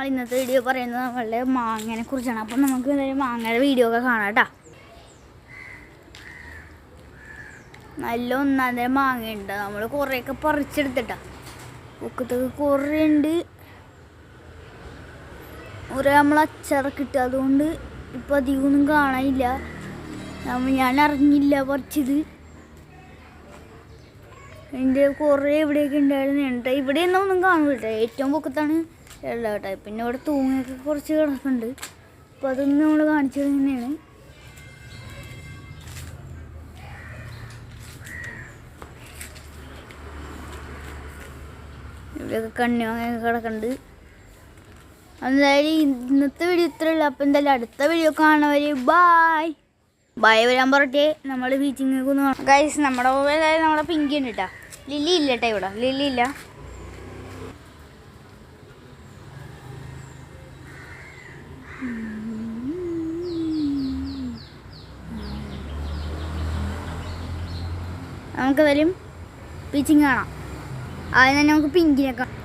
ഇന്നത്തെ വീഡിയോ പറയുന്നത് നമ്മളുടെ മാങ്ങനെ കുറിച്ചാണ്. അപ്പം നമുക്ക് എന്തായാലും മാങ്ങയുടെ വീഡിയോ ഒക്കെ കാണാം കേട്ടോ. നല്ല ഒന്നാന്തരം മാങ്ങയുണ്ട്. നമ്മൾ കുറേയൊക്കെ പറിച്ചെടുത്തിട്ടാ. ഒക്കത്തൊക്കെ കുറേ ഉണ്ട്. കുറേ നമ്മൾ അച്ചാറൊക്കെ ഇട്ട്, അതുകൊണ്ട് ഇപ്പം അധികമൊന്നും കാണാനില്ല. ഞാൻ അറിഞ്ഞില്ല പറിച്ചത്. എൻ്റെ കുറേ ഇവിടെയൊക്കെ ഉണ്ടായിരുന്നു. ഉണ്ട് ഇവിടെയൊന്നും ഒന്നും കാണില്ല. ഏറ്റവും പൊക്കത്താണ് ഉള്ളത് കേട്ടോ. പിന്നെ ഇവിടെ തൂങ്ങയൊക്കെ കുറച്ച് കിടക്കുന്നുണ്ട്. അപ്പോൾ അതൊന്നും നമ്മൾ കാണിച്ചത് തന്നെയാണ്. ഇവിടെയൊക്കെ കണ്ണിമാങ്ങയൊക്കെ കിടക്കുന്നുണ്ട്. എന്തായാലും ഇന്നത്തെ വീഡിയോ ഇത്രയല്ല. അപ്പം എന്തായാലും അടുത്ത വീഡിയോ കാണുന്നവര് ബായ് ബായ് വരാൻ പറഞ്ഞിട്ട് നമ്മൾ ബീച്ചിങ്ങൊക്കെ ഒന്ന് കാണാം ഗൈസ്. നമ്മുടെ പിങ്കി ഉണ്ട് കേട്ടോ. ലില്ലി ഇല്ല കേട്ടോ. ഇവിടെ ലില്ലി ഇല്ല. നമുക്ക് എന്തായാലും ബീച്ചിങ് കാണാം. ആദ്യം തന്നെ നമുക്ക് പിങ്കിനെ കാണാം.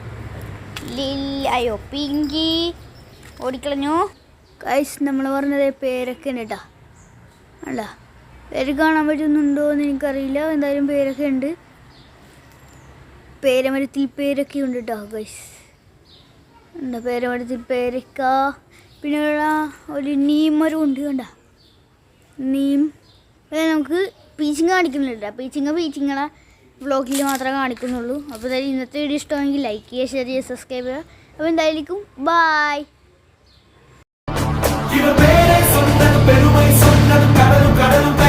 അയ്യോ പിങ്കി ഓടിക്കളഞ്ഞു ഗൈസ്. നമ്മൾ പറഞ്ഞത് പേരൊക്കെ ഉണ്ട് കേട്ടോ. അല്ല പേര് കാണാൻ പറ്റുന്നുണ്ടോ എന്ന് എനിക്കറിയില്ല. എന്തായാലും പേരൊക്കെ ഉണ്ട്. പേരമരത്തിൽ പേരൊക്കെ ഉണ്ട് കേട്ടോ ഗൈസ്. എന്താ പേരമരത്തിൽ പേരക്ക. പിന്നെ ഒരു നീം മരം ഉണ്ട് കണ്ട. നീം നമുക്ക് പീച്ചിങ് കാണിക്കുന്നുണ്ട്. പീച്ചിങ്ങളെ വ്ളോഗിൽ മാത്രമേ കാണിക്കുന്നുള്ളൂ. അപ്പോൾ എന്തായാലും ഇന്നത്തെ വീഡിയോ ഇഷ്ടമെങ്കിൽ ലൈക്ക് ചെയ്യുക, ഷെയർ ചെയ്യുക, സബ്സ്ക്രൈബ് ചെയ്യുക. അപ്പോൾ എന്തായാലും ബായ്.